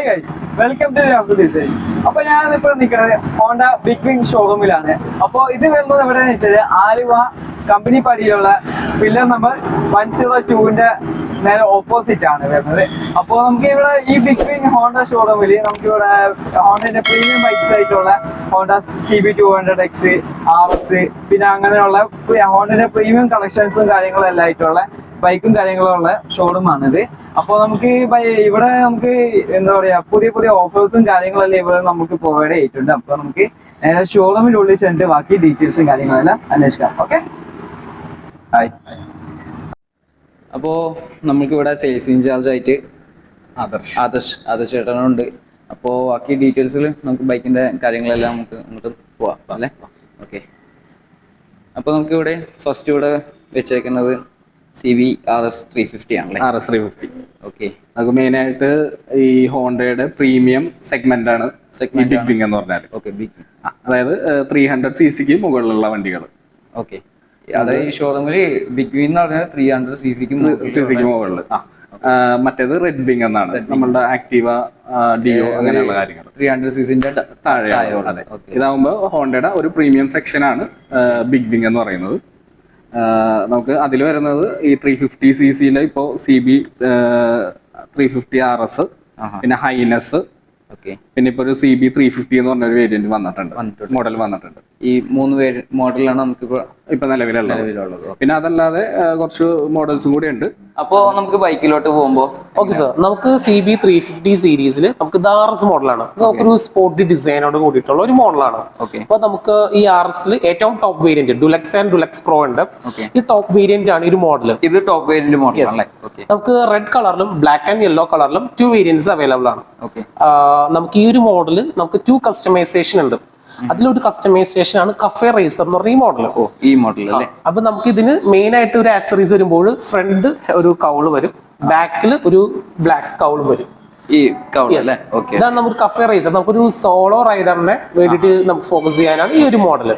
Hi guys, welcome to Abdul designs. അപ്പൊ ഞാനിപ്പോൾ നിൽക്കുന്നത് ഹോണ്ട ബിഗ് വിങ് ഷോറൂമിലാണ്. അപ്പോൾ ഇത് വരുന്നത് എവിടെയാണെന്ന് വെച്ചാൽ ആലുവ കമ്പനി പടിയിലുള്ള പില്ലർ നമ്പർ 102ന്റെ നേരെ ഓപ്പോസിറ്റ് ആണ് വരുന്നത്. അപ്പോൾ നമുക്ക് ഇവിടെ ഈ ബിഗ് വിങ് ഹോണ്ട ഷോറൂമിൽ നമുക്കിവിടെ ഹോണ്ടന്റെ പ്രീമിയം ബൈക്സ് ആയിട്ടുള്ള ഹോണ്ട CB200X, RS, പിന്നെ അങ്ങനെയുള്ള ഹോണ്ടന്റെ പ്രീമിയം കളക്ഷൻസും കാര്യങ്ങളും എല്ലാം ആയിട്ടുള്ള ബൈക്കും കാര്യങ്ങളും ഉള്ള ഷോറൂമാണിത്. അപ്പോൾ നമുക്ക് ഇവിടെ നമുക്ക് എന്താ പറയാ പുതിയ പുതിയ ഓഫേഴ്സും കാര്യങ്ങളെല്ലാം ഇവിടെ നമുക്ക് പ്രൊവൈഡ് ചെയ്തിട്ടുണ്ട്. അപ്പൊ നമുക്ക് ഷോറൂമിനുള്ളിൽ ചെന്നിട്ട് ബാക്കി ഡീറ്റെയിൽസും കാര്യങ്ങളെല്ലാം അന്വേഷിക്കാം. Okay, hi. അപ്പോൾ നമുക്കിവിടെ സെയിൽസ് ഇൻചാർജ് ആയിട്ട് ആദർശ് ചേട്ടനുണ്ട്. അപ്പോൾ ബാക്കി ഡീറ്റെയിൽസിൽ നമുക്ക് ബൈക്കിന്റെ കാര്യങ്ങളെല്ലാം നമുക്ക് അങ്ങോട്ട് പോവാം അല്ലേ? ഓക്കെ. അപ്പോൾ നമുക്കിവിടെ ഫസ്റ്റ് ഇവിടെ വെച്ചേക്കുന്നത് CB RS 350 ആണല്ലേ? RS 350. ഓക്കെ. നമുക്ക് മെയിൻ ആയിട്ട് ഈ ഹോണ്ടയുടെ പ്രീമിയം സെഗ്മെന്റ് ആണ് ബിഗ് വിങ് എന്ന് പറഞ്ഞാൽ. ഓക്കെ, ബിഗ്, അതായത് 300cc മുകളിലുള്ള വണ്ടികൾ. ഓക്കെ, അതായത് ഈ ഷോറൂമിൽ ബിഗ് വിങ് എന്ന് പറഞ്ഞാൽ 300cc മുകളിൽ. മറ്റേത് റെഡ് വിങ് എന്നാണ് നമ്മളുടെ ആക്റ്റീവ, ഡിയോ അങ്ങനെയുള്ള കാര്യങ്ങൾ 300cc താഴെ. അതെ, ഇതാവുമ്പോൾ ഹോണ്ടയുടെ ഒരു പ്രീമിയം സെക്ഷൻ ആണ് ബിഗ് വിങ് എന്ന് പറയുന്നത്. നമുക്ക് അതിൽ വരുന്നത് ഈ 350cc ഇപ്പോൾ CB 350 RS, പിന്നെ ഹൈനസ്, പിന്നെ ഇപ്പൊ ഒരു CB 350 എന്ന് പറഞ്ഞ ഒരു വേരിയന്റ് മോഡൽ വന്നിട്ടുണ്ട്. ഈ 3 മോഡലാണ് നമുക്ക് ഇപ്പൊ നിലവിലുള്ളത്. പിന്നെ അതല്ലാതെ കുറച്ച് മോഡൽസും കൂടി ഉണ്ട്. അപ്പോ നമുക്ക് ബൈക്കിലോട്ട് പോകുമ്പോ ഓക്കെ സർ, നമുക്ക് CB 350 സീരീസിൽ നമുക്ക് RS മോഡലാണ്. നമുക്കൊരു സ്പോർട്ടി ഡിസൈനോട് കൂടിയിട്ടുള്ള ഒരു മോഡലാണ്. അപ്പൊ നമുക്ക് ഈ RSൽ ഏറ്റവും ടോപ്പ് വേരിയന്റ് ഡുലക്സ് ആൻഡ് ഡുലക്സ് പ്രോ ഉണ്ട്. ഈ ടോപ്പ് വേരിയന്റ് ആണ് ഈ ഒരു മോഡൽ. ഇത് ടോപ്പ് വേരിയന്റ് മോഡൽ ആണ്. നമുക്ക് റെഡ് കളറിലും ബ്ലാക്ക് ആൻഡ് യെല്ലോ കളറിലും 2 വേരിയന്റ്സ് അവൈലബിൾ ആണ്. നമുക്ക് ഈ ഒരു മോഡല് നമുക്ക് 2 കസ്റ്റമൈസേഷൻ ഉണ്ട്. അതിലൊരു കസ്റ്റമൈസേഷൻ ആണ് കഫേ റേസർ എന്ന് പറഞ്ഞ ഈ മോഡൽ. ഈ മോഡൽ അല്ലേ? അപ്പൊ നമുക്ക് ഇതിന് മെയിൻ ആയിട്ട് ഒരു ആക്സറീസ് വരുമ്പോൾ ഫ്രണ്ട് ഒരു കൗള് വരും, ബാക്കിൽ ഒരു ബ്ലാക്ക് കൗള് വരും. ഈ കൗള് അല്ലേ? ഓക്കേ, ഇതാണ് നമുക്ക് കഫേ റേസർ. നമുക്കൊരു സോളോ റൈഡറിനെ വേണ്ടിയിട്ട് നമുക്ക് ഫോക്കസ് ചെയ്യാനാണ് ഈ ഒരു മോഡൽ.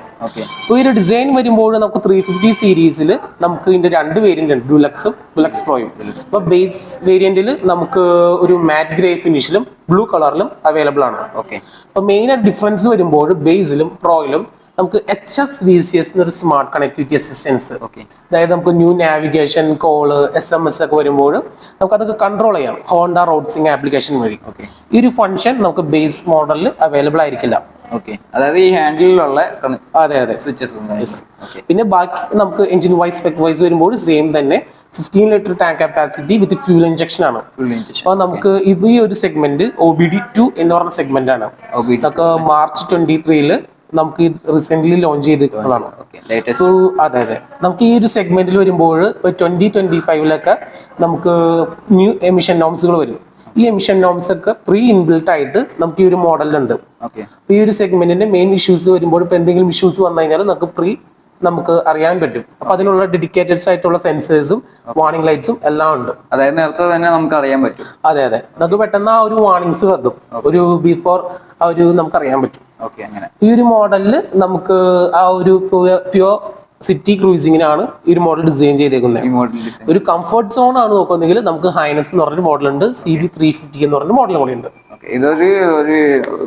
ഈ ഒരു ഡിസൈൻ വരുമ്പോൾ നമുക്ക് 350 സീരീസിൽ നമുക്ക് ഇതിന്റെ 2 വേരിയന്റ് ഉണ്ട്, ഡുലക്സും ഡുലക്സ് പ്രോയും. അപ്പൊ ബേസ് വേരിയന്റിൽ നമുക്ക് ഒരു മാറ്റ് ഗ്രേ ഫിനിഷിലും ബ്ലൂ കളറിലും അവൈലബിൾ ആണ്. അപ്പൊ മെയിൻ ആയിട്ട് ഡിഫറൻസ് വരുമ്പോൾ ബേസിലും പ്രോയിലും നമുക്ക് HSVCS എന്നൊരു സ്മാർട്ട് കണക്ടിവിറ്റി അസിസ്റ്റൻസ്, അതായത് നമുക്ക് ന്യൂ നാവിഗേഷൻ, കോള്, SMS ഒക്കെ വരുമ്പോൾ നമുക്ക് അതൊക്കെ കൺട്രോൾ ചെയ്യാം ഹോണ്ട റോഡ്സിംഗ് ആപ്ലിക്കേഷൻ വഴി. ഈ ഒരു ഫംഗ്ഷൻ നമുക്ക് ബേസ് മോഡലിൽ അവൈലബിൾ ആയിരിക്കില്ല. അതായത് ഈ ഹാൻഡിലുള്ള അതെ സ്വിച്ചസ്. പിന്നെ ബാക്കി നമുക്ക് എഞ്ചിൻ വൈസ് സ്പെക് വൈസ് വരുമ്പോൾ സെയിം തന്നെ 15 ലിറ്റർ ടാങ്ക് കപ്പാസിറ്റി വിത്ത് ഫ്യൂൽ ഇഞ്ചക്ഷൻ ആണ്. അപ്പൊ നമുക്ക് ഈ ഒരു സെഗ്മെന്റ് OBD2 എന്ന് പറഞ്ഞ സെഗ്മെന്റ് ആണ്. നമുക്ക് March 23 നമുക്ക് റീസെന്റ് ലോഞ്ച് ചെയ്തിട്ടുള്ളതാണ്. സോ അതെ നമുക്ക് ഈ ഒരു സെഗ്മെന്റിൽ വരുമ്പോൾ 2025 നമുക്ക് ന്യൂ എമിഷൻ നോംസുകൾ വരും. ഈ എമിഷൻ നോംസ് ഒക്കെ പ്രീ ഇൻബിൽട്ട് ആയിട്ട് നമുക്ക് ഈ ഒരു മോഡലുണ്ട്. ഈ ഒരു സെഗ്മെന്റിന്റെ മെയിൻ ഇഷ്യൂസ് വരുമ്പോൾ ഇപ്പൊ എന്തെങ്കിലും ഇഷ്യൂസ് വന്നു കഴിഞ്ഞാൽ നമുക്ക് അറിയാൻ പറ്റും. അപ്പൊ അതിനുള്ള ഡെഡിക്കേറ്റഡ് ആയിട്ടുള്ള സെൻസേഴ്സും വാർണിംഗ് ലൈറ്റ്സും എല്ലാം ഉണ്ട്. അതായത് നേരത്തെ തന്നെ നമുക്ക് അറിയാൻ പറ്റും. അതെ നമുക്ക് പെട്ടെന്ന് ആ ഒരു വാർണിംഗ്സ് വരും, ഒരു ബിഫോർ നമുക്ക് അറിയാൻ പറ്റും. ഈ ഒരു മോഡലില് നമുക്ക് ആ ഒരു പ്യുവർ സിറ്റി ക്രൂസിങ്ങിനാണ് ഈ ഒരു മോഡൽ ഡിസൈൻ ചെയ്തേക്കുന്നത്. ഒരു കംഫർട്ട് സോൺ ആണ് നോക്കുന്നെങ്കിൽ നമുക്ക് ഹൈനസ് എന്ന് പറഞ്ഞൊരു മോഡൽ ഉണ്ട്, CB 350 എന്ന് പറഞ്ഞ മോഡൽ കൂടി ഉണ്ട്. ഇതൊരു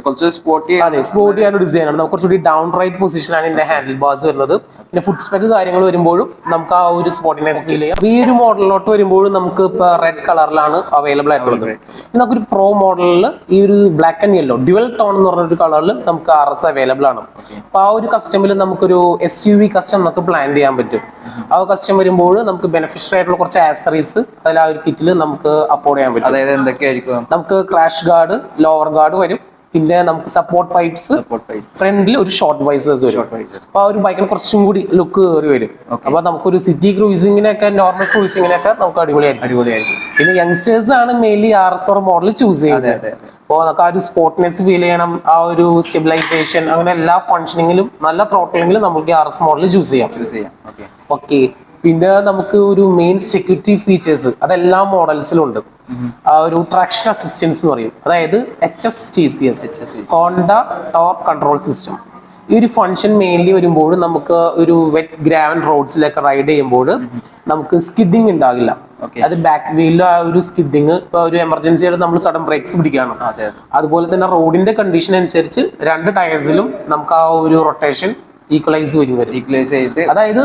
കുറച്ച് സ്പോർട്ടി ആണ് ഡിസൈൻ ആണ്. നമുക്ക് കുറച്ചുകൂടി ഡൗൺ റൈറ്റ് പൊസിഷൻ ആണ് ഇതിന്റെ ഹാൻഡിൽ ബാർസ് വരുന്നത്. പിന്നെ ഫുഡ് സ്പെക് കാര്യങ്ങൾ വരുമ്പോഴും നമുക്ക് ആ ഒരു സ്പോർട്ടിനെസ് ഫീൽ ചെയ്യാം. ഈ ഒരു മോഡലിലോട്ട് വരുമ്പോഴും നമുക്ക് ഇപ്പൊ റെഡ് കളറിലാണ് അവൈലബിൾ ആയിട്ടുള്ളത്. നമുക്കൊരു പ്രോ മോഡലിൽ ഈ ഒരു black and yellow dual tone എന്ന് പറഞ്ഞൊരു കളറിൽ നമുക്ക് RS അവൈലബിൾ ആണ്. അപ്പൊ ആ ഒരു കസ്റ്റമിൽ നമുക്കൊരു SUV കസ്റ്റം നമുക്ക് പ്ലാൻ ചെയ്യാൻ പറ്റും. ആ കസ്റ്റം വരുമ്പോൾ നമുക്ക് ബെനിഫിഷ്യൽ ആയിട്ടുള്ള കുറച്ച് ആക്സറീസ് അതിൽ ആ ഒരു കിറ്റിൽ നമുക്ക് അഫോർഡ് ചെയ്യാൻ പറ്റും. അതായത് എന്തൊക്കെയായിരിക്കും? നമുക്ക് ക്രാഷ് ഗാർഡ്, ലോവർ ഗാർഡ് വരും. പിന്നെ നമുക്ക് സപ്പോർട്ട് പൈപ്സ്, ഫ്രണ്ടിൽ ഒരു ഷോർട്ട് വൈസേഴ്സ് വരും. അപ്പൊ ആ ഒരു ബൈക്കിന് കുറച്ചും കൂടി ലുക്ക് കയറി വരും. അപ്പൊ നമുക്കൊരു സിറ്റി ക്രൂസിങ്ങിനൊക്കെ നോർമൽ ക്രൂസിങ്ങിനൊക്കെ നമുക്ക് അടിപൊളിയായിരിക്കും. പിന്നെ യങ്സ്റ്റേഴ്സ് ആണ് മെയിൻലി RS മോഡൽ ചൂസ് ചെയ്യുന്നത്. അപ്പോൾ നമുക്ക് ആ ഒരു സ്പോർട്ട്നെസ് ഫീൽ ചെയ്യണം, ആ ഒരു സ്റ്റെബിലൈസേഷൻ, അങ്ങനെ എല്ലാ ഫങ്ഷനിങ്ങിലും നല്ല ത്രോട്ടലിങ്ങിലും നമുക്ക് RS മോഡൽ ചൂസ് ചെയ്യാം. ഓക്കെ. പിന്നെ നമുക്ക് ഒരു മെയിൻ സെക്യൂരിറ്റി ഫീച്ചേഴ്സ് അതെല്ലാ മോഡൽസിലും ഉണ്ട്. ആ ഒരു ട്രാക്ഷൻ അസിസ്റ്റൻസ് എന്ന് പറയും, അതായത് HSTCS, Honda torque control system. ഈ ഒരു ഫംഗ്ഷൻ മെയിൻലി വരുമ്പോൾ നമുക്ക് ഒരു വെറ്റ് ഗ്രാവൻ റോഡ്സിലൊക്കെ റൈഡ് ചെയ്യുമ്പോൾ നമുക്ക് സ്കിഡിങ് ഉണ്ടാകില്ല. അത് ബാക്ക് വീലിൽ ആ ഒരു സ്കിഡിങ്, ഇപ്പൊ ഒരു എമർജൻസി ആയിട്ട് നമ്മൾ സഡൻ ബ്രേക്സ് പിടിക്കുകയാണ്. അതുപോലെ തന്നെ റോഡിന്റെ കണ്ടീഷൻ അനുസരിച്ച് രണ്ട് ടയർസിലും നമുക്ക് ആ ഒരു റൊട്ടേഷൻ ഈക്വലൈസ് വരും. അതായത്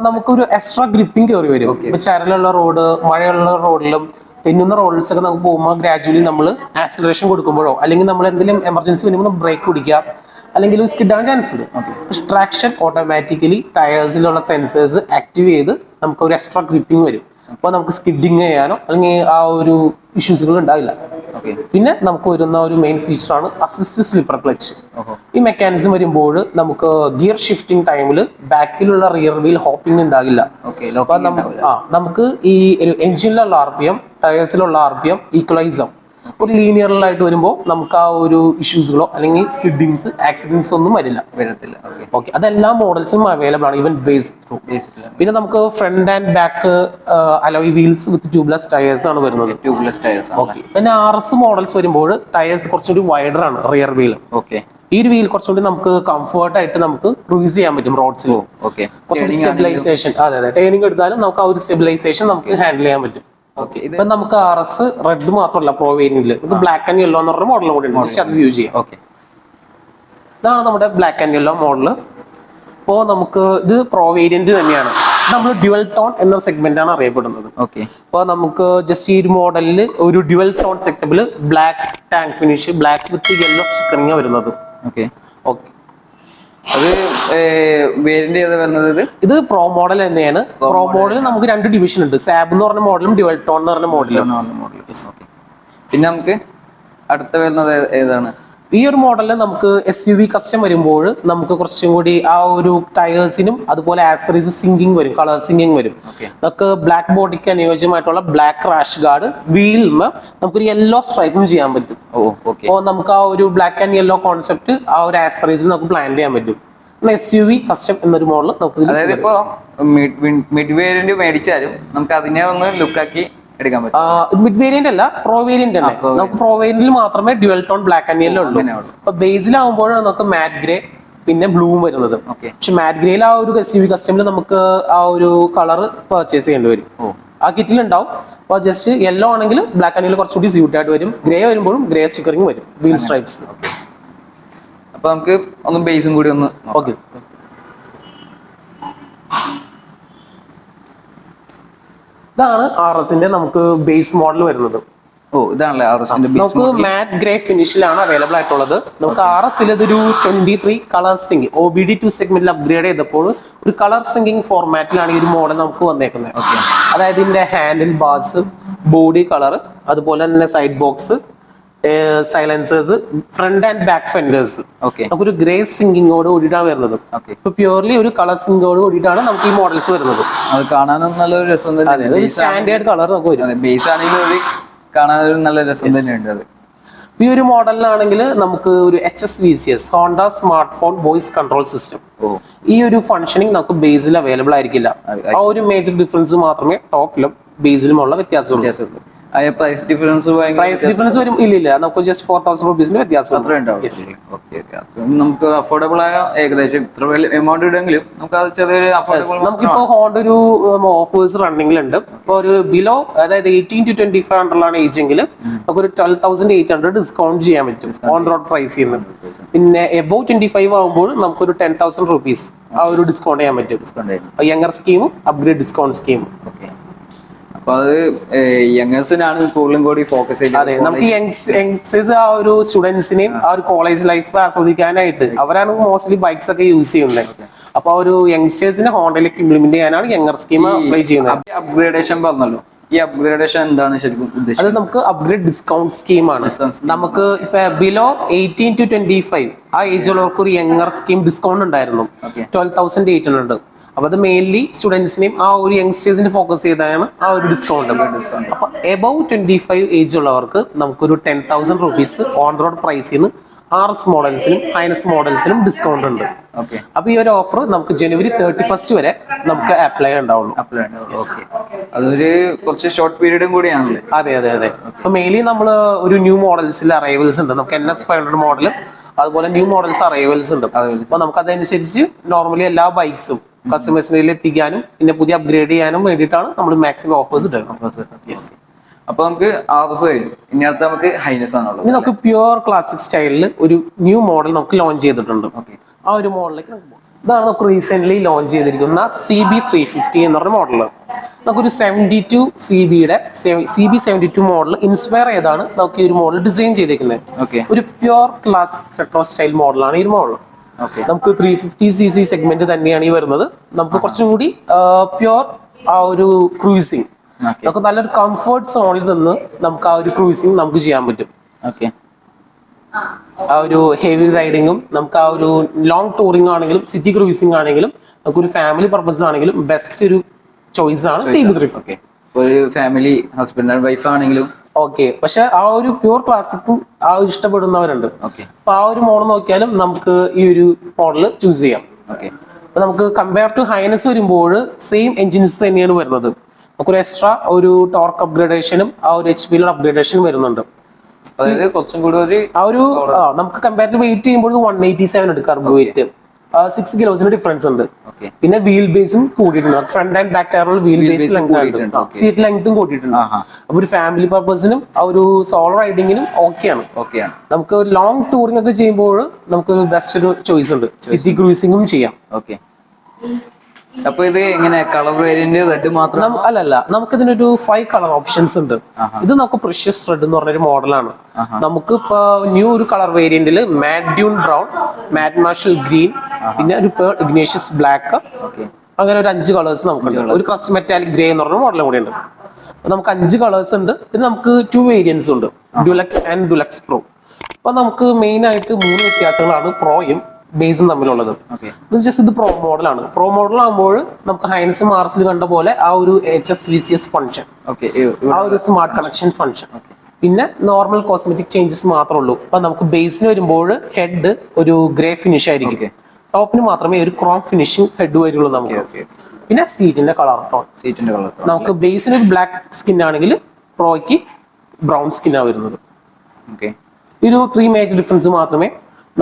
നമുക്കൊരു എക്സ്ട്രാ ഗ്രിപ്പിംഗ് കയറി വരും. ഇപ്പൊ ചരലുള്ള റോഡ്, മഴയുള്ള റോഡിലും തെന്നുന്ന റോഡ്സ് ഒക്കെ നമുക്ക് പോകുമ്പോൾ ഗ്രാജുവലി നമ്മൾ ആക്സിലറേഷൻ കൊടുക്കുമ്പോഴോ അല്ലെങ്കിൽ നമ്മൾ എന്തെങ്കിലും എമർജൻസി വരുമ്പോൾ ബ്രേക്ക് പിടിക്കുക അല്ലെങ്കിൽ സ്കിഡ് ആവാൻ ചാൻസ് ഉണ്ട്. പക്ഷെ ട്രാക്ഷൻ ഓട്ടോമാറ്റിക്കലി ടയേഴ്സിലുള്ള സെൻസേഴ്സ് ആക്റ്റീവ് ചെയ്ത് നമുക്ക് ഒരു എക്സ്ട്രാ ഗ്രിപ്പിംഗ് വരും. അപ്പോൾ നമുക്ക് സ്കിഡിങ് ചെയ്യാനോ അല്ലെങ്കിൽ ആ ഒരു ഇഷ്യൂസുകൾ ഉണ്ടാവില്ല. പിന്നെ നമുക്ക് വരുന്ന ഒരു മെയിൻ ഫീച്ചറാണ് അസിസ്റ്റ് സ്ലിപ്പർ ക്ലച്ച്. ഈ മെക്കാനിസം വരുമ്പോൾ നമുക്ക് ഗിയർ ഷിഫ്റ്റിംഗ് ടൈമിൽ ബാക്കിലുള്ള റിയർ വീൽ ഹോപ്പിംഗ് ഉണ്ടാകില്ല. നമുക്ക് ഈ ഒരു എഞ്ചിനിലുള്ള RPM, ടയേഴ്സിലുള്ള RPM ഈക്വലൈസ് ആവും. ഒരു ലീനിയറിലായിട്ട് വരുമ്പോൾ നമുക്ക് ആ ഒരു ഇഷ്യൂസുകളോ അല്ലെങ്കിൽ സ്കിഡിങ്സ്, ആക്സിഡൻസ് ഒന്നും വരത്തില്ല. ഓക്കെ, അതെല്ലാ മോഡൽസും അവൈലബിൾ ആണ്, ഈവൻ ബേസ് ത്രൂ. പിന്നെ നമുക്ക് front and back alloy wheels with tubeless tyres ആണ് വരുന്നത്. ഓക്കെ, പിന്നെ RS മോഡൽസ് വരുമ്പോൾ ടയേഴ്സ് കുറച്ചുകൂടി വൈഡർ ആണ് റിയർ വീൽ. ഓക്കെ, ഈ ഒരു വീൽ കുറച്ചുകൂടി നമുക്ക് കംഫർട്ട് ആയിട്ട് നമുക്ക് ക്രൂസ് ചെയ്യാൻ പറ്റും റോഡ്സിൽ. കുറച്ചുകൂടി സ്റ്റെബിലൈസേഷൻ, അതെ ടേണിംഗ് എടുത്താലും നമുക്ക് ആ ഒരു സ്റ്റെബിലൈസേഷൻ നമുക്ക് ഹാൻഡിൽ ചെയ്യാൻ പറ്റും. ഇപ്പൊ നമുക്ക് RS റെഡ് മാത്രമല്ല പ്രോ വേരിയന്റിൽ നമുക്ക് ബ്ലാക്ക് ആൻഡ് യെല്ലോ എന്ന് പറഞ്ഞ മോഡൽ കൂടി ഉണ്ട്. അത് യൂസ് ചെയ്യാം. ഇതാണ് നമ്മുടെ ബ്ലാക്ക് ആൻഡ് യെല്ലോ മോഡൽ. ഇപ്പോൾ നമുക്ക് ഇത് പ്രോ വേരിയന്റ് തന്നെയാണ്. നമ്മൾ ഡ്യുവൽ ടോൺ എന്ന സെഗ്മെന്റ് ആണ് അറിയപ്പെടുന്നത്. ഇപ്പോൾ നമുക്ക് ജസ്റ്റ് ഈ ഒരു മോഡലിൽ ഒരു ഡ്യുവൽ ടോൺ സെറ്റപ്പിൽ black tank finish, black with yellow stickering വരുന്നത്. അത് വേരിയന്റ് ഏതാ വരുന്നത്? ഇത് പ്രോ മോഡൽ തന്നെയാണ്. പ്രോ മോഡൽ നമുക്ക് രണ്ട് ഡിവിഷൻ ഉണ്ട്, സാബ് എന്ന് പറഞ്ഞ മോഡലും ഡ്യുവൽ ടോൺ എന്ന് പറഞ്ഞ മോഡലും. പിന്നെ നമുക്ക് അടുത്ത വരുന്നത് ഏതാണ്? ഈ ഒരു മോഡലിൽ നമുക്ക് SUV കസ്റ്റം വരുമ്പോൾ നമുക്ക് കുറച്ചും കൂടി ആ ഒരു ടയേഴ്സിനും അതുപോലെ ആക്സറീസ് സിങ്കിങ് വരും, കളർ സിങ്കിങ് വരും. നമുക്ക് ബ്ലാക്ക് ബോഡിക്ക് അനുയോജ്യമായിട്ടുള്ള ബ്ലാക്ക് റാഷ് ഗാർഡ്, വീലിന് നമുക്കൊരു യെല്ലോ സ്ട്രൈപ്പും ചെയ്യാൻ പറ്റും. അപ്പോൾ നമുക്ക് ആ ഒരു ബ്ലാക്ക് ആൻഡ് യെല്ലോ കോൺസെപ്റ്റ് ആ ഒരു ആക്സറീസിൽ നമുക്ക് പ്ലാൻ ചെയ്യാൻ പറ്റും. SUV കസ്റ്റം എന്നൊരു മോഡൽ നമുക്ക് മിഡ് വേരിയന്റ് മേടിച്ചാലും നമുക്ക് അതിനെ ഒന്ന് ലുക്കാക്കി എടുക്കാൻ പറ്റും. മിഡ് വേരിയന്റ് അല്ല, പ്രോ വേരിയന്റ് തന്നെ. നമുക്ക് പ്രോ വേരിയന്റിൽ മാത്രമേ dual tone black and yellow ഉള്ളൂ. അപ്പൊ ബേസിലാവുമ്പോഴാണ് നമുക്ക് മാറ്റ് ഗ്രേ പിന്നെ ബ്ലൂം വരുന്നത്. പക്ഷെ മാറ്റ് ഗ്രേയിൽ ആ ഒരു SUV കസ്റ്റമിൽ നമുക്ക് ആ ഒരു കളർ പർച്ചേസ് ചെയ്യേണ്ടി വരും. ആ കിറ്റിൽ ഉണ്ടാവും. അപ്പോൾ ജസ്റ്റ് യെല്ലോ ആണെങ്കിൽ ബ്ലാക്ക് ആൻഡ് യെല്ലോ കുറച്ചുകൂടി സ്യൂട്ട് ആയിട്ട് വരും. ഗ്രേ വരുമ്പോഴും ഗ്രേ സ്റ്റിക്കറിംഗ് വരും, വീൽ സ്ട്രൈപ്സ്. അപ്പൊ നമുക്ക് ഒന്ന് ബേസും കൂടി ഒന്ന് ഓക്കെ. ഇതാണ് RSന്റെ നമുക്ക് ബേസ് മോഡൽ വരുന്നത്. ഇതാണല്ലേ RSന്റെ ബേസ്. നമുക്ക് മാറ്റ് ഗ്രേ ഫിനിഷിലാണ് അവൈലബിൾ ആയിട്ടുള്ളത്. നമുക്ക് RSൽ ഇതൊരു 23 കളർ സിങ്കിങ് OBD2 സെഗ്മെന്റിൽ അപ്ഗ്രേഡ് ചെയ്തപ്പോൾ ഒരു കളർ സിങ്കിങ് ഫോർമാറ്റിലാണ് ഈ ഒരു മോഡൽ നമുക്ക് വന്നേക്കുന്നത്. അതായത് ഇതിന്റെ ഹാൻഡിൽ ബാർസ്, ബോഡി കളർ, അതുപോലെ തന്നെ side box, silencers, front and back fenders നമുക്കൊരു ഗ്രേ സിങ്കിങ്ങോട് കൂടിയിട്ടാണ് വരുന്നത്. ഇപ്പൊ പ്യൂർലി ഒരു കളർ സിങ്കോട് കൂടിയിട്ടാണ് നമുക്ക് ഈ മോഡൽസ് വരുന്നത്. അത് കാണാനും നല്ലൊരു രസം തന്നെ. സ്റ്റാൻഡേർഡ് കളർ നമുക്ക് വരും. ബേസ് ആണെങ്കിലും കാണാനൊരു നല്ല രസം തന്നെയുണ്ട്. അത് ഈ ഒരു മോഡലിലാണെങ്കിൽ നമുക്ക് ഒരു HSVCS, Honda smart phone voice control system, ഈ ഒരു ഫംഗ്ഷനിങ് നമുക്ക് ബേസിൽ അവൈലബിൾ ആയിരിക്കില്ല. ആ ഒരു മേജർ ഡിഫറൻസ് മാത്രമേ ടോപ്പിലും ബേസിലുമുള്ള വ്യത്യാസമുള്ളൂ. പ്രൈസ് ഡിഫറൻസ് വരും. ഇല്ല, നമുക്ക് ജസ്റ്റ് 4000 രൂപീസിന്റെ വ്യത്യാസം നമുക്ക് അഫോർഡബിൾ ആയ ഏകദേശം ഇത്ര എമൗണ്ട് ഇടെങ്കിലും നമുക്ക് അത് ചെറിയൊരു അഫോർഡബിൾ. നമുക്കിപ്പോ ഹോണ്ട ഒരു ഓഫേഴ്സ് റണ്ണിംഗിലുണ്ട്. ഇപ്പൊ ഒരു ബിലോ, അതായത് 18 to 25 അണ്ടറിലാണ് ഏജ് എങ്കിൽ നമുക്ക് ഒരു 12,800 ഡിസ്കൗണ്ട് ചെയ്യാൻ പറ്റും ഓൺ റോഡ് പ്രൈസ് ചെയ്യുന്നത്. പിന്നെ എബോവ് 25 ആകുമ്പോൾ നമുക്കൊരു 10,000 രൂപീസ് ആ ഒരു ഡിസ്കൗണ്ട് ചെയ്യാൻ പറ്റും. യങ്ങർ സ്കീമും അപ്ഗ്രേഡ് ഡിസ്കൗണ്ട് സ്കീമും. അപ്പൊ അത് യങ്ങേഴ്സിനാണ് കൂടുതലും കൂടി ഫോക്കസ് ചെയ്യുന്നത്. അതെ, നമുക്ക് യങ്സ്റ്റേഴ്സ് ആ ഒരു സ്റ്റുഡൻസിനെയും ആ ഒരു കോളേജ് ലൈഫ് ആസ്വദിക്കാനായിട്ട് അവരാണ് മോസ്റ്റ്ലി ബൈക്സ് ഒക്കെ യൂസ് ചെയ്യുന്നത്. അപ്പൊ ഒരു യങ്സ്റ്റേഴ്സിനെ ഹോണ്ടയിലേക്ക് ഇംപ്ലിമെന്റ് ചെയ്യാനാണ് യങ്ങർ സ്കീം അപ്ലൈ ചെയ്യുന്നത്. അപ്ഗ്രേഡേഷൻ പറഞ്ഞല്ലോ, ഈ അപ്ഗ്രേഡേഷൻ എന്താണ് ശരിക്കും ഉദ്ദേശിച്ചത്? അത് നമുക്ക് അപ്ഗ്രേഡ് ഡിസ്കൗണ്ട് സ്കീമാണ്. നമുക്ക് ഇപ്പൊ ബിലോ 18 to 25 ആ ഏജ് ഉള്ളവർക്ക് ഒരു യങ്ങർ സ്കീം ഡിസ്കൗണ്ട് ഉണ്ടായിരുന്നു, 12,800. അപ്പൊ അത് മെയിൻലി സ്റ്റുഡൻസിനെയും ആ ഒരു യങ്സ്റ്റേഴ്സിനെ ഫോക്കസ് ചെയ്താണ് ആ ഒരു ഡിസ്കൗണ്ട്. അപ്പൊ എബവ് 25 ഏജ് ഉള്ളവർക്ക് നമുക്കൊരു 10,000 രൂപീസ് ഓൺ റോഡ് പ്രൈസിൽ നിന്ന് RS മോഡൽസിലും ഹൈനസ് മോഡൽസിലും ഡിസ്കൗണ്ട് ഉണ്ട്. അപ്പൊ ഈ ഒരു ഓഫർ നമുക്ക് January 31st വരെ നമുക്ക് അപ്ലൈ ഉണ്ടാവുള്ളൂ. അതൊരു കുറച്ച് ഷോർട്ട് പീരീഡും കൂടിയാണ്. അതെ. അപ്പൊ മെയിൻലി നമ്മൾ ഒരു ന്യൂ മോഡൽസിൽ അറൈവൽസ് ഉണ്ട്. നമുക്ക് NS 500 മോഡൽ, അതുപോലെ ന്യൂ മോഡൽസ് അറൈവൽസ് ഉണ്ട്. അപ്പൊ നമുക്ക് അതനുസരിച്ച് നോർമലി എല്ലാ ബൈക്സും കസ്റ്റമേഴ്സിനിൽ എത്തിക്കാനും പിന്നെ പുതിയ അപ്ഗ്രേഡ് ചെയ്യാനും വേണ്ടിയിട്ടാണ് നമ്മൾ മാക്സിമം ഓഫേഴ്സ് ഇടുന്നത്. അപ്പൊ നമുക്ക് ആർസ് കഴിഞ്ഞു, ഇനി അടുത്ത് നമുക്ക് ഹൈനസ് ആണുള്ളത്. ഇനി നമുക്ക് പ്യുവർ ക്ലാസിക് സ്റ്റൈലിൽ ഒരു ന്യൂ മോഡൽ നമുക്ക് ലോഞ്ച് ചെയ്തിട്ടുണ്ട്. ആ ഒരു മോഡലിലേക്ക് നമുക്ക് പോകാം. ഇതാണ് നമുക്ക് റീസെന്റ് ലോഞ്ച് ചെയ്തിരിക്കുന്ന CB350 എന്ന് പറഞ്ഞ മോഡൽ. നമുക്കൊരു 72 CB72 മോഡൽ ഇൻസ്പയർ ചെയ്താണ് നമുക്ക് ഈ ഒരു മോഡൽ ഡിസൈൻ ചെയ്തേക്കുന്നത്. ഒരു പ്യുവർ ക്ലാസിക് റെട്രോ സ്റ്റൈൽ മോഡലാണ് ഈ ഒരു മോഡൽ. നമുക്ക് 350cc സെഗ്മെന്റ് തന്നെയാണ് ഈ വരുന്നത്. നമുക്ക് കുറച്ചും കൂടി പ്യുവർ ആ ഒരു ക്രൂസിങ്, നമുക്ക് നല്ലൊരു കംഫർട്ട് സോണിൽ നിന്ന് നമുക്ക് ആ ഒരു ക്രൂസിങ് നമുക്ക് ചെയ്യാൻ പറ്റും. ആ ഒരു ഹെവി റൈഡിങ്ങും നമുക്ക് ആ ഒരു ലോങ് ടൂറിംഗ് ആണെങ്കിലും സിറ്റി ക്രൂസിംഗ് ആണെങ്കിലും നമുക്കൊരു ഫാമിലി പർപ്പസ് ആണെങ്കിലും ബെസ്റ്റ് ഒരു ചോയ്സ് ആണ് CB350. ഒരു ഫാമിലി ഹസ്ബൻഡ് ആൻഡ് വൈഫ് ആണെങ്കിലും പക്ഷെ ആ ഒരു പ്യൂർ ക്ലാസിക്കും ആ ഒരു ഇഷ്ടപ്പെടുന്നവരുണ്ട്. അപ്പൊ ആ ഒരു മോഡൽ നോക്കിയാലും നമുക്ക് ഈ ഒരു മോഡൽ ചൂസ് ചെയ്യാം. അപ്പൊ നമുക്ക് കമ്പയർ ടു ഹൈനസ് വരുമ്പോൾ സെയിം എഞ്ചിൻസ് തന്നെയാണ് വരുന്നത്. നമുക്കൊരു എക്സ്ട്രാ ഒരു ടോർക്ക് അപ്ഗ്രേഡേഷനും ആ ഒരു HP അപ്ഗ്രേഡേഷനും വരുന്നുണ്ട്. അതായത് കുറച്ചും കൂടി നമുക്ക് കമ്പാരിറ്റീവ് വെയിറ്റ് ചെയ്യുമ്പോൾ 187 ഉണ്ട് കാർബോ വെയിറ്റ്. 6 കിലോസിന് ഡിഫറൻസ് ഉണ്ട്. പിന്നെ വീൽ ബേസും കൂടിയിട്ടുണ്ട്. ഫ്രണ്ട് ആൻഡ് ബാക്ക് ടയറിൽ വീൽ ബേസ് ലെങ്ത്, സീറ്റ് ലെങ്ത്തും കൂട്ടിയിട്ടുണ്ട്. അപ്പൊ ഒരു ഫാമിലി പർപ്പസിനും ആ ഒരു സോളോ റൈഡിങ്ങിനും ഓക്കെയാണ്. നമുക്ക് ഒരു ലോങ് ടൂറിംഗ് ഒക്കെ ചെയ്യുമ്പോൾ നമുക്കൊരു ബെസ്റ്റ് ഒരു ചോയ്സ് ഉണ്ട്. സിറ്റി ക്രൂസിംഗും ചെയ്യാം. അപ്പൊ ഇത് എങ്ങനെ കളർ വേരിയന്റ് റെഡ് മാത്രം? അല്ലല്ല, നമുക്ക് ഇതിനൊരു 5 കളർ ഓപ്ഷൻസ് ഉണ്ട്. ഇത് നമുക്ക് പ്രഷ്യസ് റെഡ് എന്ന് പറഞ്ഞൊരു മോഡലാണ്. നമുക്ക് ഇപ്പൊ ന്യൂ ഒരു കളർ വേരിയന്റിൽ മാറ്റ് ഡ്യൂൺ ബ്രൗൺ, മാറ്റ് മാർഷൽ ഗ്രീൻ, പിന്നെ ഒരു പേൾ ഇഗ്നേഷ്യസ് ബ്ലാക്ക്, അങ്ങനെ ഒരു 5 കളേഴ്സ് നമുക്കുണ്ട്. ഒരു ക്രസ്റ്റ് മെറ്റാലിക് ഗ്രേ എന്ന് പറഞ്ഞ മോഡലും കൂടി ഉണ്ട്. നമുക്ക് 5 കളേഴ്സ് ഉണ്ട്. ഇത് നമുക്ക് 2 വേരിയൻസ് ഉണ്ട്, ഡ്യുലക്സ് ആൻഡ് ഡ്യുലക്സ് പ്രോ. അപ്പൊ നമുക്ക് മെയിൻ ആയിട്ട് 3 വ്യത്യാസങ്ങളാണ് പ്രോയും ബേസും തമ്മിലുള്ളത്. ജസ്റ്റ് ഇത് പ്രോ മോഡലാണ്. പ്രോ മോഡൽ ആകുമ്പോൾ നമുക്ക് ഹൈനസ് മാർസിൽ കണ്ട പോലെ ആ ഒരു HSVCS ഫംഗ്ഷൻ, ആ ഒരു സ്മാർട്ട് കണക്ഷൻ ഫംഗ്ഷൻ, പിന്നെ നോർമൽ കോസ്മെറ്റിക് ചേഞ്ചസ് മാത്രമേ ഉള്ളൂ. അപ്പൊ നമുക്ക് ബേസിന് വരുമ്പോൾ ഹെഡ് ഒരു ഗ്രേ ഫിനിഷ് ആയിരിക്കും. ടോപ്പിന് മാത്രമേ ഒരു ക്രോം ഫിനിഷിംഗ് ഹെഡ് വരുള്ളൂ നമുക്ക്. പിന്നെ സീറ്റിന്റെ കളർ ടോൺ, നമുക്ക് ബേസിന് ഒരു ബ്ലാക്ക് സ്കിൻ ആണെങ്കിൽ പ്രോയ്ക്ക് ബ്രൗൺ സ്കിന്നാണ് വരുന്നത്. ഒരു 3 മേജർ ഡിഫറൻസ് മാത്രമേ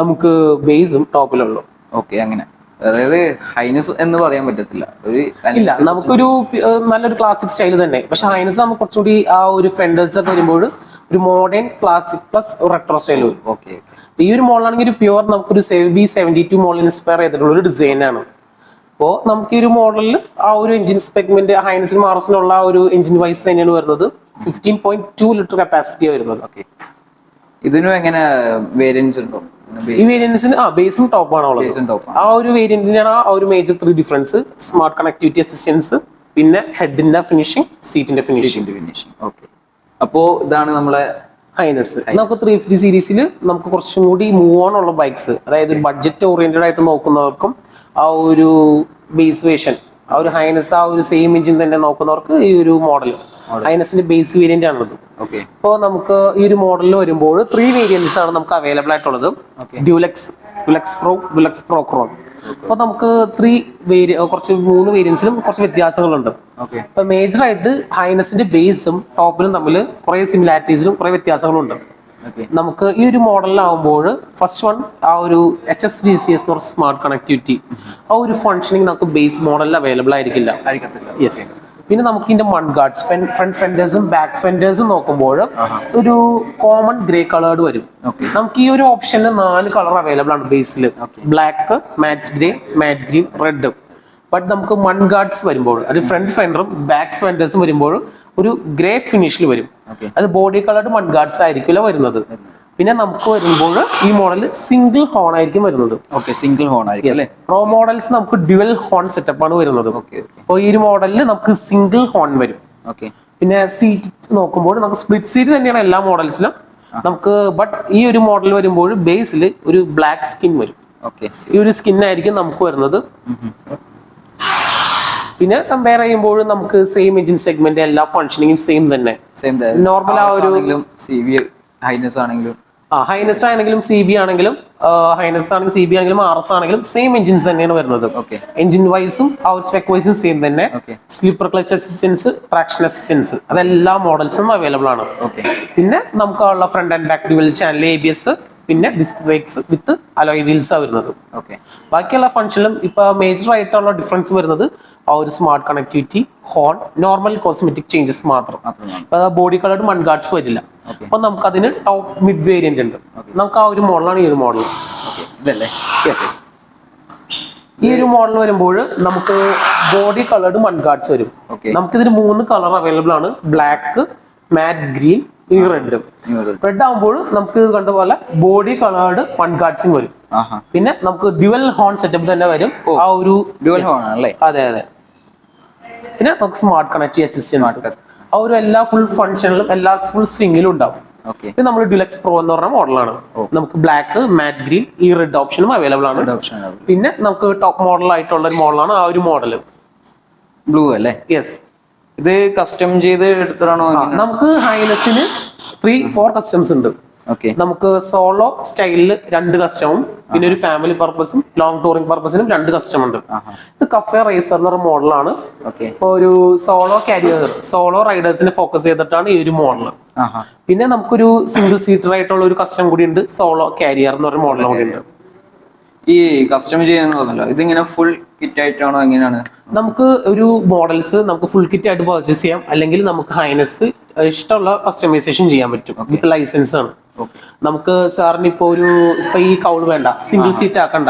നമുക്ക് ബേസും ടോപ്പിലുള്ളൂ. അങ്ങനെ അതായത് ഹൈനസ് എന്ന് പറയാൻ പറ്റത്തില്ല. ഇല്ല, നമുക്കൊരു നല്ലൊരു ക്ലാസിക് സ്റ്റൈൽ തന്നെ. പക്ഷെ ഹൈനസ് നമുക്ക് കുറച്ചുകൂടി ആ ഒരു ഫെൻഡേഴ്സ് ഒക്കെ വരുമ്പോൾ ഒരു modern classic plus retro style വരും. ഈ ഒരു മോഡലാണെങ്കിൽ ഒരു പ്യുവർ നമുക്കൊരു CB72 മോഡൽ ഇൻസ്പയർ ചെയ്തിട്ടുള്ള ഒരു ഡിസൈൻ ആണ്. അപ്പോൾ നമുക്ക് ഈ ഒരു മോഡലിൽ ആ ഒരു എഞ്ചിൻ സെഗ്മെന്റ് ഹൈനസിന് മാർസിനുള്ള ആ ഒരു എഞ്ചിൻ വൈസ് തന്നെയാണ് വരുന്നത്. 15.2 ലിറ്റർ കപ്പാസിറ്റി വരുന്നത്. ഇതിനും എങ്ങനെ വേരിയൻസ് ഉണ്ടോ? ഈ വേരിയന്റ്സിന് ബേസും ടോപ്പാണ് ഉള്ളത്. ആ ഒരു വേരിയന്റിനാണ് ആ ഒരു major 3 difference. Smart connectivity assistance, പിന്നെ ഹെഡിന്റെ ഫിനിഷിംഗ്, സീറ്റിന്റെ ഫിനിഷിംഗ്. അപ്പോ ഇതാണ് നമ്മളെ ഹൈനസ്. നമുക്ക് 350 സീരീസിൽ നമുക്ക് കുറച്ചും കൂടി മൂവ് ഓൺ ഉള്ള ബൈക്സ്, അതായത് ബഡ്ജറ്റ് ഓറിയന്റഡ് ആയിട്ട് നോക്കുന്നവർക്കും ആ ഒരു ബേസ് വേഷൻ, ആ ഒരു ഹൈനസ് ആ ഒരു സെയിം എഞ്ചിൻ തന്നെ നോക്കുന്നവർക്ക് ഈ ഒരു മോഡൽ ഹൈനസിന്റെ ബേസ് വേരിയന്റ് ആണുള്ളത്. അപ്പോൾ നമുക്ക് ഈ ഒരു മോഡലിൽ വരുമ്പോൾ 3 വേരിയന്റ്സ് ആണ് നമുക്ക് അവൈലബിൾ ആയിട്ടുള്ളത്. ഡ്യുലക്സ്, ഡ്യുലക്സ് പ്രോ, ഡ്യുലക്സ് പ്രോ ക്രോം. അപ്പൊ നമുക്ക് 3 വേരിയൻസിലും കുറച്ച് വ്യത്യാസങ്ങളുണ്ട്. അപ്പൊ മേജർ ആയിട്ട് ഹൈനസിന്റെ ബേസും ടോപ്പിലും തമ്മിൽ കുറെ സിമിലാരിറ്റീസിലും കുറെ വ്യത്യാസങ്ങളുണ്ട്. നമുക്ക് ഈ ഒരു മോഡലിലാവുമ്പോൾ ഫസ്റ്റ് വൺ ആ ഒരു HSVCS എന്ന് പറഞ്ഞ സ്മാർട്ട് കണക്ടിവിറ്റി, ആ ഒരു ഫംഗ്ഷനിങ് നമുക്ക് ബേസ് മോഡലിൽ അവൈലബിൾ ആയിരിക്കില്ല. യെസ്. പിന്നെ നമുക്ക് ഇതിന്റെ മഡ് ഗാർഡ്സ്, ഫ്രണ്ട് ഫെൻഡേഴ്സും ബാക്ക് ഫെൻഡേഴ്സും നോക്കുമ്പോൾ ഒരു കോമൺ ഗ്രേ കളേർഡ് വരും. നമുക്ക് ഈ ഒരു ഓപ്ഷനിൽ 4 കളർ അവൈലബിൾ ആണ് ബേസിൽ: black, matte grey, matte green, red. But നമുക്ക് മഡ് ഗാർഡ്സ് വരുമ്പോൾ അത് ഫ്രണ്ട് ഫെൻഡറും ബാക്ക് ഫെൻഡേഴ്സും വരുമ്പോൾ ഒരു ഗ്രേ ഫിനിഷിൽ വരും. അത് ബോഡി കളർഡ് മഡ് ഗാർഡ്സ് ആയിരിക്കില്ല വരുന്നത്. പിന്നെ നമുക്ക് വരുമ്പോൾ ഈ മോഡൽ സിംഗിൾ ഹോൺ ആയിരിക്കും വരുന്നത്. സിംഗിൾ ഹോൺ ആയിരിക്കും. പ്രോ മോഡൽസ് നമുക്ക് ഡ്യുവൽ ഹോൺ സെറ്റപ്പ് ആണ് വരുന്നത്. അപ്പോൾ ഈ ഒരു മോഡലിൽ നമുക്ക് സിംഗിൾ ഹോൺ വരും. പിന്നെ സീറ്റ് നോക്കുമ്പോൾ നമുക്ക് സ്പ്ലിറ്റ് സീറ്റ് തന്നെയാണ് എല്ലാ മോഡൽസിലും നമുക്ക്. ബട്ട് ഈ ഒരു മോഡൽ വരുമ്പോൾ ബേസിൽ ഒരു ബ്ലാക്ക് സ്കിൻ വരും. ഈ ഒരു സ്കിൻ ആയിരിക്കും നമുക്ക് വരുന്നത്. പിന്നെ കമ്പയർ ചെയ്യുമ്പോൾ നമുക്ക് സെയിം എഞ്ചിൻ സെഗ്മെന്റ് എല്ലാ ഫംഗ്ഷനിങ്ങും സെയിം തന്നെ. നോർമൽ ആ ഒരു ഹൈനസ് ആണെങ്കിലും ഹൈനസ് ആണെങ്കിലും CB ആണെങ്കിലും CB ആണെങ്കിലും RS ആണെങ്കിലും സെയിം എഞ്ചിൻസ് തന്നെയാണ് വരുന്നത്. എഞ്ചിൻ വൈസും ആ ഒരു സ്പെക് വൈസും സെയിം തന്നെ. Slipper clutch assistance, traction assistance അതെല്ലാ മോഡൽസും അവൈലബിൾ ആണ്. പിന്നെ നമുക്കുള്ള front and back dual channel ABS, പിന്നെ disc brakes with alloy wheels ആ വരുന്നത്. ഓക്കെ. ബാക്കിയുള്ള ഫംഗ്ഷനിലും ഇപ്പൊ മേജർ ആയിട്ടുള്ള ഡിഫറൻസ് വരുന്നത് ആ ഒരു smart connectivity, horn, normal cosmetic changes മാത്രം. ബോഡി കളർഡ് മഡ് ഗാർഡ്സ് വരില്ല. അപ്പൊ നമുക്ക് അതിന് ടോപ്പ് മിഡ് വേരിയന്റ് ഉണ്ട്. നമുക്ക് ആ ഒരു മോഡലാണ് ഈ ഒരു മോഡൽ. ഇതല്ലേ? യെസ്. ഈ ഒരു മോഡൽ വരുമ്പോൾ നമുക്ക് ബോഡി കളർഡ് മഡ് ഗാർഡ്സ് വരും. നമുക്കിതിന് 3 കളർ അവൈലബിൾ ആണ്: ബ്ലാക്ക്, മാറ്റ് ഗ്രീൻ, ഈ റെഡ്. റെഡ് ആകുമ്പോൾ നമുക്ക് കണ്ട പോലെ ബോഡി കളേർഡ് മഡ് ഗാർഡ്സും വരും. പിന്നെ നമുക്ക് ഡ്യുവൽ ഹോൺ സെറ്റപ്പ് തന്നെ വരും. ആ ഒരു ഡ്യുവൽ ഹോൺ ആണല്ലേ? അതെ അതെ. പിന്നെ നമുക്ക് സ്മാർട്ട് കണക്റ്റീവ് അസിസ്റ്റൻസ് ആ ഒരു എല്ലാ ഫുൾ ഫംഗ്ഷനിലും എല്ലാ ഫുൾ സ്വിംഗിലും ഉണ്ടാവും. ഇത് നമ്മൾ ഡ്യുലക്സ് പ്രോ എന്ന് പറഞ്ഞ മോഡലാണ്. നമുക്ക് ബ്ലാക്ക്, മാറ്റ് ഗ്രീൻ, ഈ റെഡ് ഓപ്ഷനും അവൈലബിൾ ആണ്. പിന്നെ നമുക്ക് ടോപ്പ് മോഡൽ ആയിട്ടുള്ള ഒരു മോഡലാണ് ആ ഒരു മോഡൽ. ബ്ലൂ അല്ലേ? യെസ്. ഇത് കസ്റ്റം ചെയ്ത് എടുത്തതാണോ? നമുക്ക് ഹൈനസിന് 3-4 കസ്റ്റംസ് ഉണ്ട്. നമുക്ക് സോളോ സ്റ്റൈലില് 2 കസ്റ്റമും പിന്നെ ഒരു ഫാമിലി പർപ്പസും ലോങ് ടൂറിംഗ് പർപ്പസിനും 2 കസ്റ്റം ഉണ്ട്. ഇത് കഫേ റേസർ എന്ന് പറഞ്ഞ മോഡലാണ്. ഇപ്പൊ ഒരു സോളോ കാരിയർ, സോളോ റൈഡേഴ്സിനെ ഫോക്കസ് ചെയ്തിട്ടാണ് ഈ ഒരു മോഡൽ. പിന്നെ നമുക്കൊരു സിംഗിൾ സീറ്റർ ആയിട്ടുള്ള ഒരു കസ്റ്റം കൂടി ഉണ്ട്, സോളോ കാരിയർ എന്ന് പറഞ്ഞ മോഡൽ കൂടി ഉണ്ട്. ഈ കസ്റ്റം ചെയ്യാന്നുള്ളതല്ലോ, ഇതിങ്ങനെ ഫുൾ കിറ്റ് ആയിട്ടാണോ എങ്ങനെയാണ്? നമുക്ക് ഒരു മോഡൽസ് നമുക്ക് ഫുൾ കിറ്റ് ആയിട്ട് പർച്ചേസ് ചെയ്യാം, അല്ലെങ്കിൽ നമുക്ക് ഹൈനസ് ഇഷ്ടമുള്ള കസ്റ്റമൈസേഷൻ ചെയ്യാൻ പറ്റും. വിത്ത് ലൈസൻസ് ആണ്. നമുക്ക് സാറിന് ഇപ്പൊ ഈ കൗള് വേണ്ട, സിംഗിൾ സീറ്റ് ആക്കണ്ട,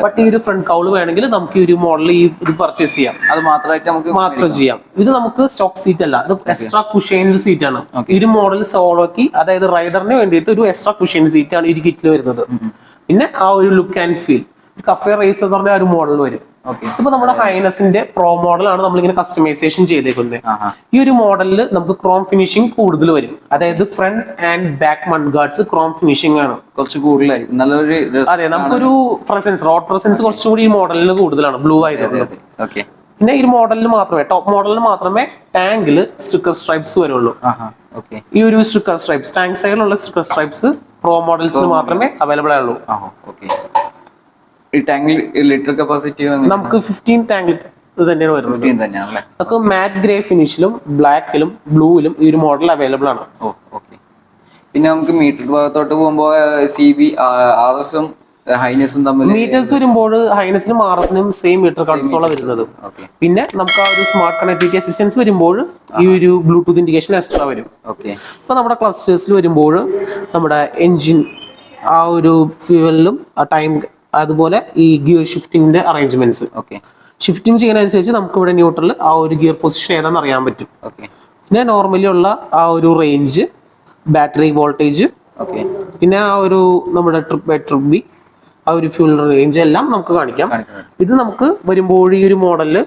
ബട്ട് ഈ ഒരു ഫ്രണ്ട് കൗള് വേണമെങ്കിൽ നമുക്ക് ഈ ഒരു മോഡൽ ഇത് പർച്ചേസ് ചെയ്യാം. അത് മാത്രമായിട്ട് നമുക്ക് മാത്രം ചെയ്യാം. ഇത് നമുക്ക് സ്റ്റോക്ക് സീറ്റ് അല്ല, ഇത് എക്സ്ട്രാ കുഷൈൻഡ് സീറ്റ് ആണ്. ഈ ഒരു മോഡൽ സോളോക്ക്, അതായത് റൈഡറിന് വേണ്ടിയിട്ട് ഒരു എക്സ്ട്രാ കുഷൈൻഡ് സീറ്റ് ആണ് ഈ കിറ്റിൽ വരുന്നത്. പിന്നെ ആ ഒരു look and feel cafe race എന്ന് പറഞ്ഞ ഒരു മോഡൽ വരും. ഇപ്പൊ നമ്മുടെ ഹൈനസിന്റെ പ്രോ മോഡലാണ് നമ്മളിങ്ങനെ കസ്റ്റമൈസേഷൻ ചെയ്തേക്കുന്നത്. ഈ ഒരു മോഡലിൽ നമുക്ക് ക്രോം ഫിനിഷിംഗ് കൂടുതൽ വരും. അതായത് front and back mud guards chrome finishing ആണ്, കുറച്ച് കൂടുതലായിരിക്കും. നല്ലൊരു, അതെ, നമുക്കൊരു പ്രസൻസ്, റോഡ് പ്രസൻസ് കുറച്ചുകൂടി ഈ മോഡലിൽ കൂടുതലാണ്, ബ്ലൂ ആയതുകൊണ്ട്. പിന്നെ ഈ ഒരു മോഡലിൽ മാത്രമേ, ടോപ്പ് മോഡലിൽ മാത്രമേ ടാങ്കില് സ്റ്റിക്കർ സ്ട്രൈപ്സ് വരുള്ളൂ. ഈ ഒരു സ്റ്റിക്കർ സ്ട്രൈപ്സ്, ടാങ്ക് സൈഡിലുള്ള സ്റ്റിക്കർ സ്ട്രൈപ്സ് പ്രോ മോഡൽസിൽ മാത്രമേ അവൈലബിൾ ആയുള്ളൂ. ഈ ടാങ്കിൽ ലിറ്റർ കപ്പാസിറ്റി നമുക്ക് 15 ടാങ്ക് തന്നെയാണ് വരുന്നത്. നമുക്ക് മാറ്റ് ഗ്രേ ഫിനിഷിലും ബ്ലാക്കിലും ബ്ലൂയിലും ഈ ഒരു മോഡൽ അവൈലബിൾ ആണ്. പിന്നെ നമുക്ക് മീറ്റർ ഭാഗത്തോട്ട് പോകുമ്പോൾ CB, RSഉം ഹൈനസും തമ്മിൽ മീറ്റേഴ്സ് വരുമ്പോൾ ഹൈനസിനും RSനും സെയിം മീറ്റർ കൺസോളാണ് വരുന്നത്. പിന്നെ നമുക്ക് ആ ഒരു സ്മാർട്ട് കണക്ടിവിറ്റി അസിസ്റ്റൻസ് വരുമ്പോൾ ഈ ഒരു ബ്ലൂടൂത്ത് ഇൻഡിക്കേഷൻ എക്സ്ട്രാ വരും. ഇപ്പൊ നമ്മുടെ ക്ലസ്റ്റേഴ്സിൽ വരുമ്പോൾ നമ്മുടെ എൻജിൻ, ആ ഒരു ഫ്യൂവലിലും ടൈം, അതുപോലെ ഈ ഗിയർ ഷിഫ്റ്റിംഗിന്റെ അറേഞ്ച്മെന്റ്സ്, ഷിഫ്റ്റിംഗ് ചെയ്യുന്നതനുസരിച്ച് നമുക്ക് ഇവിടെ ന്യൂട്രൽ ആ ഒരു ഗിയർ പൊസിഷൻ ഏതാണെന്ന് അറിയാൻ പറ്റും. പിന്നെ നോർമലി ഉള്ള ആ ഒരു റേഞ്ച്, ബാറ്ററി വോൾട്ടേജ്, പിന്നെ ആ ഒരു നമ്മുടെ ട്രിപ്പ് ബി, ആ ഒരു ഫ്യൂൽ റേഞ്ച് എല്ലാം നമുക്ക് കാണിക്കാം. ഇത് നമുക്ക് വരുമ്പോൾ ഈ ഒരു മോഡലില്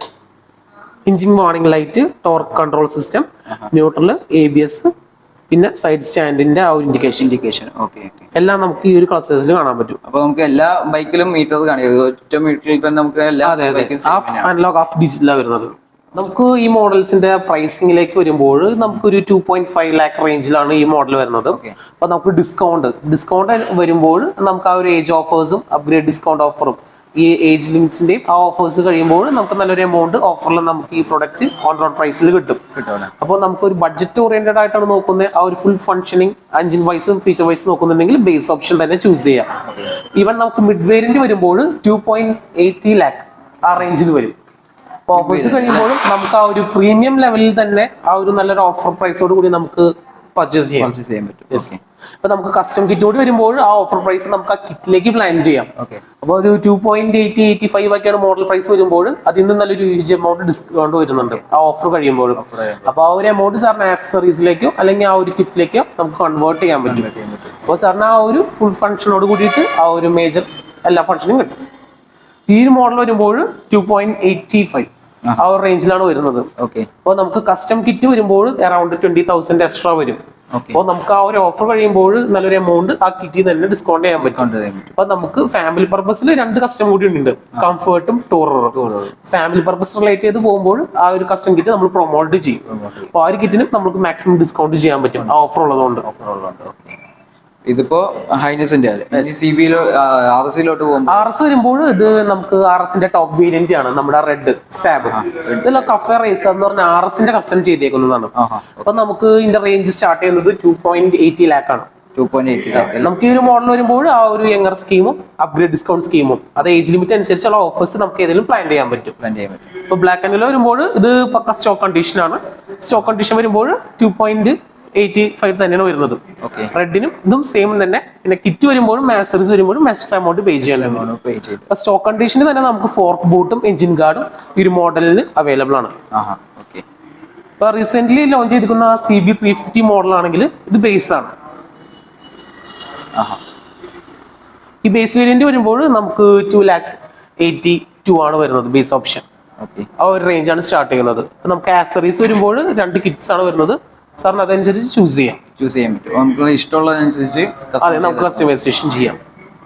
engine warning light, torque control system, neutral, ABS, പിന്നെ സൈഡ് സ്റ്റാൻഡിന്റെ ആ ഒരു ഇൻഡിക്കേഷൻ എല്ലാം നമുക്ക് ഈ ഒരു ക്ലസ്റ്റേഴ്സിൽ കാണാൻ പറ്റും. അപ്പൊ നമുക്ക് എല്ലാ ബൈക്കിലും മീറ്റർ കാണിക്കും. ഒറ്റ മീറ്ററിൽ തന്നെ നമുക്ക് ഹാഫ് അനലോഗ്, ഹാഫ് ഡിജിറ്റലാണ് വരുന്നത്. നമുക്ക് ഈ മോഡൽസിന്റെ പ്രൈസിംഗിലേക്ക് വരുമ്പോൾ നമുക്കൊരു 2.5 lakh റേഞ്ചിലാണ് ഈ മോഡൽ വരുന്നത്. അപ്പൊ നമുക്ക് ഡിസ്കൗണ്ട് വരുമ്പോൾ നമുക്ക് ആ ഒരു ഏജ് ഓഫേഴ്സും അപ്ഗ്രേഡ് ഡിസ്കൗണ്ട് ഓഫറും, ഈ ഏജ് ലിമിറ്റിന്റെയും ആ ഓഫേഴ്സ് കഴിയുമ്പോൾ നമുക്ക് നല്ലൊരു എമൗണ്ട് ഓഫറിൽ നമുക്ക് ഈ പ്രൊഡക്റ്റ് ഓൺ റോഡ് പ്രൈസിൽ കിട്ടും. അപ്പോൾ നമുക്ക് ഒരു ബഡ്ജറ്റ് ഓറിയന്റഡ് ആയിട്ടാണ് നോക്കുന്നത്, ആ ഒരു ഫുൾ ഫംഗ്ഷനിങ് എഞ്ചിൻ വൈസും ഫീച്ചർ വൈസും നോക്കുന്നുണ്ടെങ്കിൽ ബേസ് ഓപ്ഷൻ തന്നെ ചൂസ് ചെയ്യാം. ഈവൻ നമുക്ക് മിഡ് വേരിയന്റ് വരുമ്പോൾ 2.80 lakh ആ റേഞ്ചിൽ വരും. ഓഫേഴ്സ് കഴിയുമ്പോഴും നമുക്ക് ആ ഒരു പ്രീമിയം ലെവലിൽ തന്നെ ആ ഒരു നല്ലൊരു ഓഫർ പ്രൈസോട് കൂടി നമുക്ക് പർച്ചേസ് ചെയ്യാൻ പറ്റും. അപ്പൊ നമുക്ക് കസ്റ്റം കിറ്റ് കൂടി വരുമ്പോൾ ആ ഓഫർ പ്രൈസ് നമുക്ക് ആ കിറ്റിലേക്ക് പ്ലാൻ ചെയ്യാം. അപ്പൊ ഒരു 2.85 ഒക്കെയാണ് മോഡൽ പ്രൈസ് വരുമ്പോൾ അതിൽ നിന്ന് നല്ലൊരു ഹ്യൂജ് എമൗണ്ട് ഡിസ്കൗണ്ട് വരുന്നുണ്ട് ആ ഓഫർ കഴിയുമ്പോഴും. അപ്പൊ ആ ഒരു എമൗണ്ട് സാറിന് ആക്സസറീസിലേക്കോ അല്ലെങ്കിൽ ആ ഒരു കിറ്റിലേക്കോ നമുക്ക് കൺവേർട്ട് ചെയ്യാൻ പറ്റും. അപ്പോൾ സാറിന് ആ ഒരു ഫുൾ ഫംഗ്ഷനോട് കൂടിയിട്ട് ആ ഒരു മേജർ എല്ലാ ഫംഗ്ഷനും കിട്ടും. ഈ ഒരു മോഡൽ വരുമ്പോൾ 2.85 ആ ഒരു റേഞ്ചിലാണ് വരുന്നത്. അപ്പോൾ നമുക്ക് കസ്റ്റം കിറ്റ് വരുമ്പോൾ അറൌണ്ട് 20,000 എക്സ്ട്രാ വരും. അപ്പോൾ നമുക്ക് ആ ഒരു ഓഫർ കഴിയുമ്പോൾ നല്ലൊരു എമൗണ്ട് ആ കിറ്റിൽ തന്നെ ഡിസ്കൗണ്ട് ചെയ്യാൻ പറ്റും. അപ്പൊ നമുക്ക് ഫാമിലി പർപ്പസിൽ 2 കസ്റ്റം കൂടി ഉണ്ട്, കംഫർട്ടും ടൂററും. ഫാമിലി പർപ്പസ് റിലേറ്റ് ചെയ്ത് പോകുമ്പോൾ ആ ഒരു കസ്റ്റം കിറ്റ് നമ്മൾ പ്രൊമോട്ട് ചെയ്യും. അപ്പോൾ ആ ഒരു കിറ്റിന് നമുക്ക് മാക്സിമം ഡിസ്കൗണ്ട് ചെയ്യാൻ പറ്റും ആ ഓഫർ ഉള്ളതുകൊണ്ട്. ഇതിപ്പോ ഹൈനസിന്റെ RSലോട്ട് പോകുമ്പോൾ RS വരുമ്പോൾ ഇത് നമുക്ക് RSന്റെ ടോപ്പ് വേരിയന്റ് ആണ് നമ്മുടെ റെഡ് സാബ്. ഇതിലൊക്കെ കഫേ റേസർ എന്ന് പറഞ്ഞ RSന്റെ കസ്റ്റം ചെയ്തേക്കുന്നതാണ്. അപ്പൊ നമുക്ക് ഇതിന്റെ റേഞ്ച് സ്റ്റാർട്ട് ചെയ്യുന്നത് 2.80 lakh ആണ്. 2.8 നമുക്ക് ഈ ഒരു മോഡൽ വരുമ്പോൾ ആ ഒരു യങ്ങർ സ്കീമും അപ്ഗ്രേഡ് ഡിസ്കൗണ്ട് സ്കീമും അത് ഏജ് ലിമിറ്റ് അനുസരിച്ചുള്ള ഓഫേഴ്സ് നമുക്ക് ഏതെങ്കിലും പ്ലാൻ ചെയ്യാൻ പറ്റും. ഇപ്പൊ ബ്ലാക്ക് ആൻഡ് വരുമ്പോൾ ഇത് പക്ക സ്റ്റോക്ക് കണ്ടീഷൻ ആണ്. സ്റ്റോക്ക് കണ്ടീഷൻ വരുമ്പോൾ 2.85 തന്നെയാണ് വരുന്നത്. റെഡിനും ഇതും സെയിം തന്നെ. പിന്നെ കിറ്റ് വരുമ്പോഴും ആക്സസറീസ് വരുമ്പോഴും എക്സ്ട്രാ എമൗണ്ട് പേ ചെയ്യണം. അപ്പൊ സ്റ്റോക്ക് കണ്ടീഷനിൽ തന്നെ നമുക്ക് ഫോർക്ക് ബൂട്ടും എഞ്ചിൻ ഗാർഡും ഈ ഒരു മോഡലിന് അവൈലബിൾ ആണ്. ഇപ്പൊ റീസെന്റ് ലോഞ്ച് ചെയ്തിരിക്കുന്ന CB 350 മോഡൽ ആണെങ്കിൽ ഇത് ബേസ് ആണ്. ഈ ബേസ് വേരിയന്റ് വരുമ്പോൾ നമുക്ക് 2,82,000 ആണ് വരുന്നത് ബേസ് ഓപ്ഷൻ. ആ ഒരു റേഞ്ചാണ് സ്റ്റാർട്ട് ചെയ്യുന്നത്. നമുക്ക് ആക്സസറീസ് വരുമ്പോൾ 2 കിറ്റ്സ് ആണ് വരുന്നത്. സാറിന് അതനുസരിച്ച് ചൂസ് ചെയ്യാം പറ്റും. നമുക്ക് ഇഷ്ടമുള്ളതനുസരിച്ച് അതെ നമുക്ക് കസ്റ്റമൈസേഷൻ ചെയ്യാം.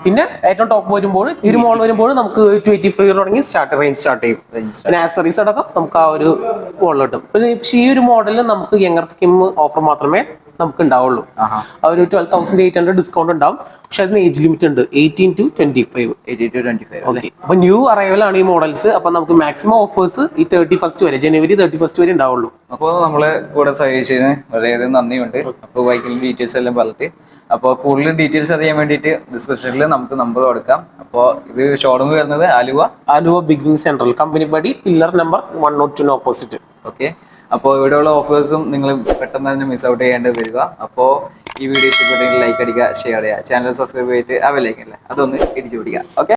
പിന്നെ ഏറ്റവും ടോപ്പ് വരുമ്പോൾ ഈ ഒരു മോഡൽ വരുമ്പോൾ നമുക്ക് 285 തുടങ്ങി റേഞ്ച് സ്റ്റാർട്ട് ചെയ്യും. പിന്നെ ആക്സസറീസ് അടക്കം നമുക്ക് ആ ഒരു മോഡൽ കിട്ടും. പിന്നെ ഈ ഒരു മോഡലിൽ നമുക്ക് യങ്ങർ സ്കീം ഓഫർ മാത്രമേ നമുക്ക് ഉണ്ടാവുള്ളൂ. ആ ഒരു 12,800 ഡിസ്കൗണ്ട് ഉണ്ടാവും. പക്ഷെ അതിന് ഏജ് ലിമിറ്റ് ഉണ്ട് 18 to 25. ഓക്കെ, അപ്പൊ ന്യൂ അറൈവൽ ആണ് ഈ മോഡൽസ്. അപ്പൊ നമുക്ക് മാക്സിമം ഓഫേഴ്സ് ഈ 31st വരെ, ജനുവരി 31st വരെ ഉണ്ടാവുള്ളൂ. അപ്പോൾ നമ്മളെ കൂടെ സഹായിച്ചതിന് വളരെയധികം നന്ദിയുണ്ട്. അപ്പോൾ ബൈക്കിന്റെ ഡീറ്റെയിൽസ് എല്ലാം പറഞ്ഞിട്ട്, അപ്പോൾ കൂടുതൽ ഡീറ്റെയിൽസ് അറിയാൻ വേണ്ടിയിട്ട് ഡിസ്ക്രിപ്ഷനിൽ നമുക്ക് നമ്പർ കൊടുക്കാം. അപ്പോൾ ഇത് ഷോറൂം വരുന്നത് Aluva Big Wing central Companypady pillar number 102 opposite. Okay, അപ്പോൾ ഇവിടെയുള്ള ഓഫേഴ്സും നിങ്ങൾ പെട്ടെന്ന് തന്നെ മിസ് ഔട്ട് ചെയ്യാണ്ട് വരിക. അപ്പോൾ ഈ വീഡിയോ ഇഷ്ടപ്പെട്ടെങ്കിൽ ലൈക്ക് അടിക്കുക, ഷെയർ ചെയ്യുക, ചാനൽ സബ്സ്ക്രൈബ് ചെയ്തിട്ട് ആ ബെല്ലൈക്കൻ അല്ലേ അതൊന്ന് ഇടിച്ചു പിടിക്കുക. ഓക്കെ.